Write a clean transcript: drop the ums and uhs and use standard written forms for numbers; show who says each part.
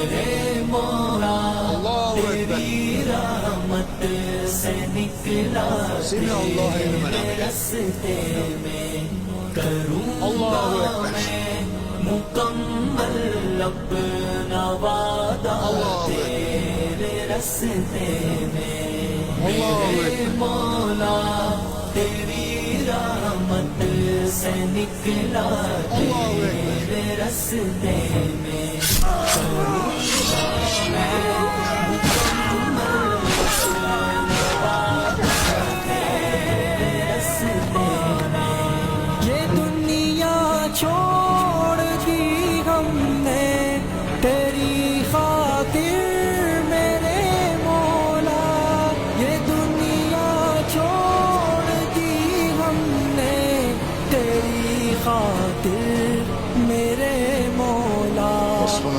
Speaker 1: میرے مولا تیری رحمت سے نکلا تیرے راستے میں کروں گا میں مکمل اپنا وعدہ تیرے راستے میں میرے مولا تیری رحمت سے نکلا تیرے راستے میں